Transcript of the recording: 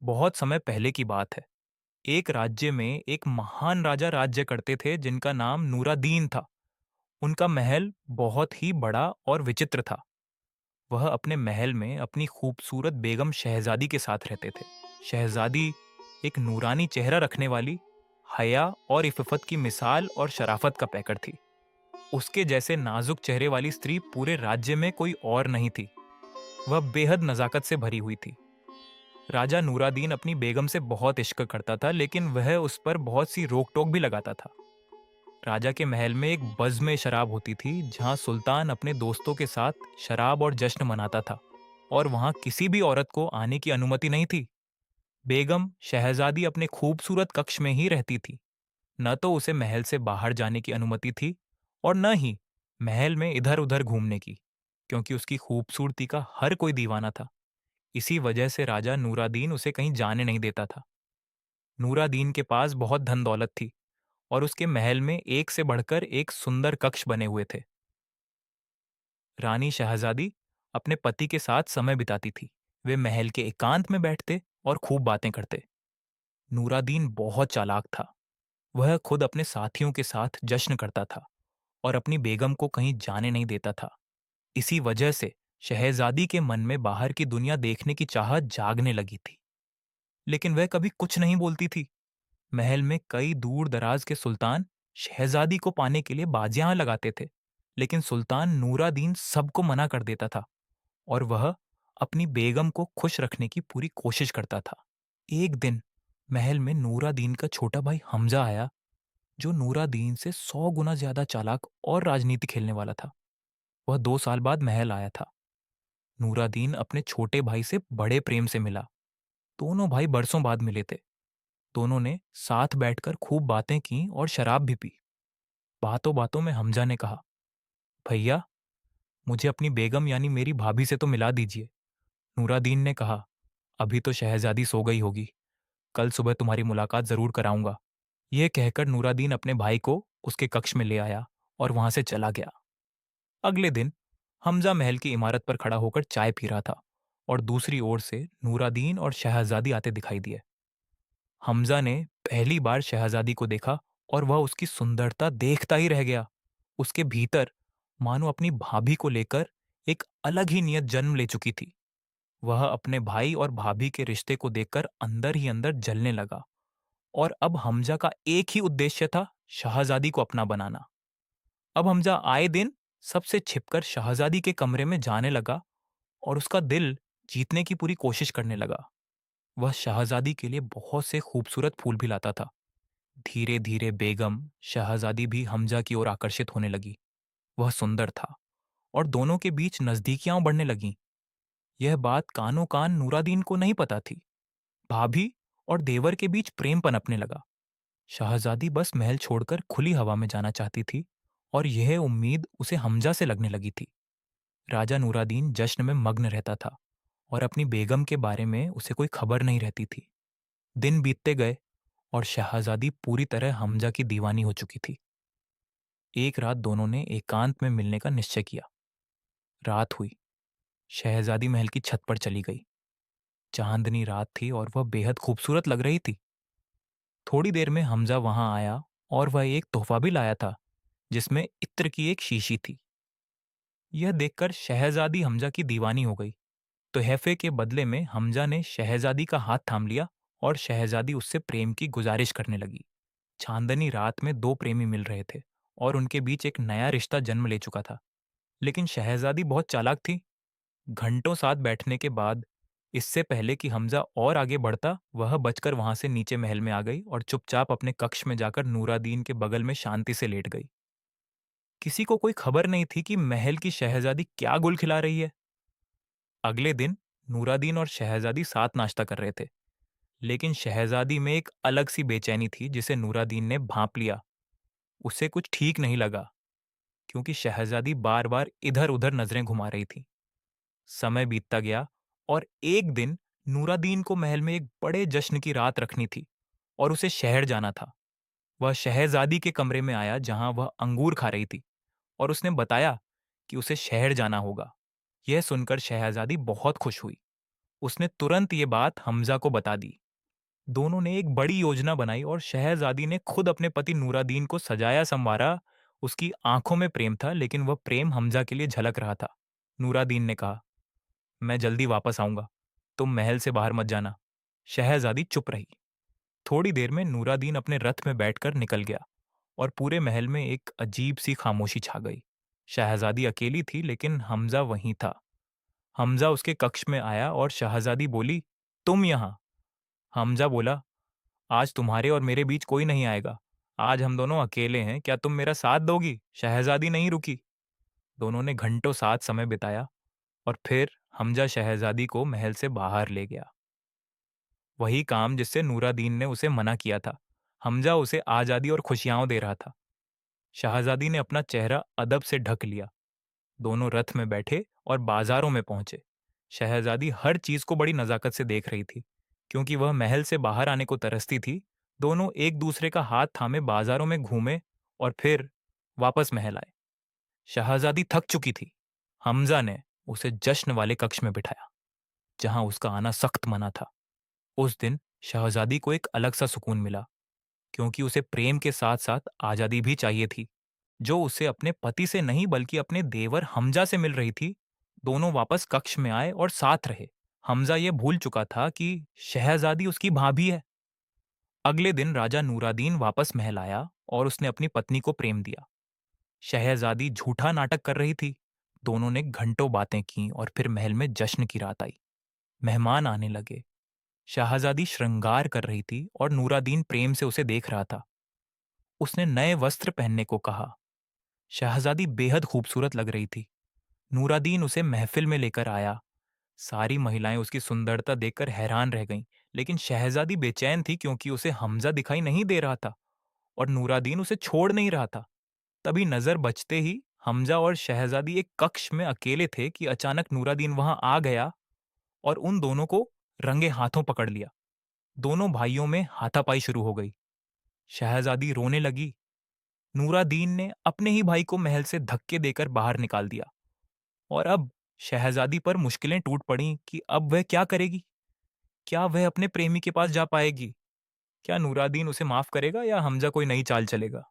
बहुत समय पहले की बात है। एक राज्य में एक महान राजा राज्य करते थे जिनका नाम नूरादीन था। उनका महल बहुत ही बड़ा और विचित्र था। वह अपने महल में अपनी खूबसूरत बेगम शहजादी के साथ रहते थे। शहजादी एक नूरानी चेहरा रखने वाली, हया और इफ़्फ़त की मिसाल और शराफत का पैकर थी। उसके जैसे नाजुक चेहरे वाली स्त्री पूरे राज्य में कोई और नहीं थी। वह बेहद नज़ाकत से भरी हुई थी। राजा नूरादीन अपनी बेगम से बहुत इश्क करता था, लेकिन वह उस पर बहुत सी रोक टोक भी लगाता था। राजा के महल में एक बज़्म शराब होती थी जहां सुल्तान अपने दोस्तों के साथ शराब और जश्न मनाता था, और वहां किसी भी औरत को आने की अनुमति नहीं थी। बेगम शहजादी अपने खूबसूरत कक्ष में ही रहती थी। न तो उसे महल से बाहर जाने की अनुमति थी और न ही महल में इधर उधर घूमने की, क्योंकि उसकी खूबसूरती का हर कोई दीवाना था। इसी वजह से राजा नूरादीन उसे कहीं जाने नहीं देता था। नूरादीन के पास बहुत धन दौलत थी और उसके महल में एक से बढ़कर एक सुंदर कक्ष बने हुए थे। रानी शहजादी अपने पति के साथ समय बिताती थी। वे महल के एकांत में बैठते और खूब बातें करते। नूरादीन बहुत चालाक था। वह खुद अपने साथियों के साथ जश्न करता था और अपनी बेगम को कहीं जाने नहीं देता था। इसी वजह से शहजादी के मन में बाहर की दुनिया देखने की चाहत जागने लगी थी। लेकिन वह कभी कुछ नहीं बोलती थी। महल में कई दूर दराज के सुल्तान शहजादी को पाने के लिए बाजियां लगाते थे, लेकिन सुल्तान नूरादीन सबको मना कर देता था और वह अपनी बेगम को खुश रखने की पूरी कोशिश करता था। एक दिन महल में नूरादीन का छोटा भाई हमजा आया, जो नूरादीन से 100 गुना ज्यादा चालाक और राजनीति खेलने वाला था। वह 2 साल बाद महल आया था। नूरादीन अपने छोटे भाई से बड़े प्रेम से मिला। दोनों भाई बरसों बाद मिले थे। दोनों ने साथ बैठकर खूब बातें की और शराब भी पी। बातों बातों में हमजा ने कहा, भैया, मुझे अपनी बेगम यानी मेरी भाभी से तो मिला दीजिए। नूरादीन ने कहा, अभी तो शहजादी सो गई होगी, कल सुबह तुम्हारी मुलाकात जरूर कराऊंगा। यह कहकर नूरादीन अपने भाई को उसके कक्ष में ले आया और वहां से चला गया। अगले दिन हमजा महल की इमारत पर खड़ा होकर चाय पी रहा था और दूसरी ओर से नूरादीन और शहजादी आते दिखाई दिए। हमजा ने पहली बार शहजादी को देखा और वह उसकी सुंदरता देखता ही रह गया। उसके भीतर मानो अपनी भाभी को लेकर एक अलग ही नियत जन्म ले चुकी थी। वह अपने भाई और भाभी के रिश्ते को देखकर अंदर ही अंदर जलने लगा, और अब हमजा का एक ही उद्देश्य था, शहजादी को अपना बनाना। अब हमजा आए दिन सबसे छिपकर शहजादी के कमरे में जाने लगा और उसका दिल जीतने की पूरी कोशिश करने लगा। वह शहजादी के लिए बहुत से खूबसूरत फूल भी लाता था। धीरे धीरे बेगम शहजादी भी हमजा की ओर आकर्षित होने लगी। वह सुंदर था और दोनों के बीच नजदीकियां बढ़ने लगीं। यह बात कानो कान नूरादीन को नहीं पता थी। भाभी और देवर के बीच प्रेम पनपने लगा। शहजादी बस महल छोड़कर खुली हवा में जाना चाहती थी और यह उम्मीद उसे हमजा से लगने लगी थी। राजा नूरादीन जश्न में मग्न रहता था और अपनी बेगम के बारे में उसे कोई खबर नहीं रहती थी। दिन बीतते गए और शहजादी पूरी तरह हमजा की दीवानी हो चुकी थी। एक रात दोनों ने एकांत में मिलने का निश्चय किया। रात हुई। शहजादी महल की छत पर चली गई। चांदनी रात थी और वह बेहद खूबसूरत लग रही थी। थोड़ी देर में हमजा वहां आया और वह एक तोहफा भी लाया था, जिसमें इत्र की एक शीशी थी। यह देखकर शहजादी हमजा की दीवानी हो गई। तोहफे के बदले में हमजा ने शहजादी का हाथ थाम लिया और शहजादी उससे प्रेम की गुजारिश करने लगी। चांदनी रात में दो प्रेमी मिल रहे थे और उनके बीच एक नया रिश्ता जन्म ले चुका था। लेकिन शहजादी बहुत चालाक थी। घंटों साथ बैठने के बाद, इससे पहले कि हमजा और आगे बढ़ता, वह बचकर वहां से नीचे महल में आ गई और चुपचाप अपने कक्ष में जाकर नूरादीन के बगल में शांति से लेट गई। किसी को कोई खबर नहीं थी कि महल की शहजादी क्या गुल खिला रही है। अगले दिन नूरादीन और शहजादी साथ नाश्ता कर रहे थे, लेकिन शहजादी में एक अलग सी बेचैनी थी जिसे नूरादीन ने भांप लिया। उसे कुछ ठीक नहीं लगा, क्योंकि शहजादी बार बार इधर उधर नजरें घुमा रही थी। समय बीतता गया और एक दिन नूरादीन को महल में एक बड़े जश्न की रात रखनी थी और उसे शहर जाना था। वह शहजादी के कमरे में आया जहां वह अंगूर खा रही थी और उसने बताया कि उसे शहर जाना होगा। यह सुनकर शहजादी बहुत खुश हुई उसने तुरंत ये बात हमजा को बता दी। दोनों ने एक बड़ी योजना बनाई और शहजादी ने खुद अपने पति नूरादीन को सजाया संवारा। उसकी आंखों में प्रेम था, लेकिन वह प्रेम हमजा के लिए झलक रहा था। नूरादीन ने कहा, मैं जल्दी वापस आऊंगा, तुम महल से बाहर मत जाना। शहजादी चुप रही। थोड़ी देर में नूरादीन अपने रथ में बैठकर निकल गया और पूरे महल में एक अजीब सी खामोशी छा गई। शहजादी अकेली थी, लेकिन हमजा वहीं था। हमजा उसके कक्ष में आया और शहजादी बोली, तुम यहाँ? हमजा बोला, आज तुम्हारे और मेरे बीच कोई नहीं आएगा। आज हम दोनों अकेले हैं, क्या तुम मेरा साथ दोगी? शहजादी नहीं रुकी। दोनों ने घंटों साथ समय बिताया और फिर हमजा शहजादी को महल से बाहर ले गया। वही काम जिससे नूरादीन ने उसे मना किया था। हमजा उसे आजादी और खुशियां दे रहा था। शहजादी ने अपना चेहरा अदब से ढक लिया। दोनों रथ में बैठे और बाजारों में पहुंचे। शहजादी हर चीज को बड़ी नजाकत से देख रही थी, क्योंकि वह महल से बाहर आने को तरसती थी। दोनों एक दूसरे का हाथ थामे बाजारों में घूमे और फिर वापस महल आए। शहजादी थक चुकी थी। हमजा ने उसे जश्न वाले कक्ष में बिठाया, जहां उसका आना सख्त मना था। उस दिन शहजादी को एक अलग सा सुकून मिला, क्योंकि उसे प्रेम के साथ साथ आजादी भी चाहिए थी, जो उसे अपने पति से नहीं बल्कि अपने देवर हमजा से मिल रही थी। दोनों वापस कक्ष में आए और साथ रहे। हमजा ये भूल चुका था कि शहजादी उसकी भाभी है। अगले दिन राजा नूरादीन वापस महल आया और उसने अपनी पत्नी को प्रेम दिया। शहजादी झूठा नाटक कर रही थी। दोनों ने घंटों बातें की और फिर महल में जश्न की रात आई। मेहमान आने लगे। शहजादी श्रृंगार कर रही थी और नूरादीन प्रेम से उसे देख रहा था। उसने नए वस्त्र पहनने को कहा। शहजादी बेहद खूबसूरत लग रही थी। नूरादीन उसे महफिल में लेकर आया। सारी महिलाएं उसकी सुंदरता देखकर हैरान रह गईं, लेकिन शहजादी बेचैन थी, क्योंकि उसे हमजा दिखाई नहीं दे रहा था और नूरादीन उसे छोड़ नहीं रहा था। तभी नजर बचते ही हमजा और शहजादी एक कक्ष में अकेले थे कि अचानक नूरादीन वहां आ गया और उन दोनों को रंगे हाथों पकड़ लिया। दोनों भाइयों में हाथापाई शुरू हो गई। शहजादी रोने लगी। नूरादीन ने अपने ही भाई को महल से धक्के देकर बाहर निकाल दिया और अब शहजादी पर मुश्किलें टूट पड़ीं कि अब वह क्या करेगी। क्या वह अपने प्रेमी के पास जा पाएगी? क्या नूरादीन उसे माफ करेगा या हमजा कोई नई चाल चलेगा?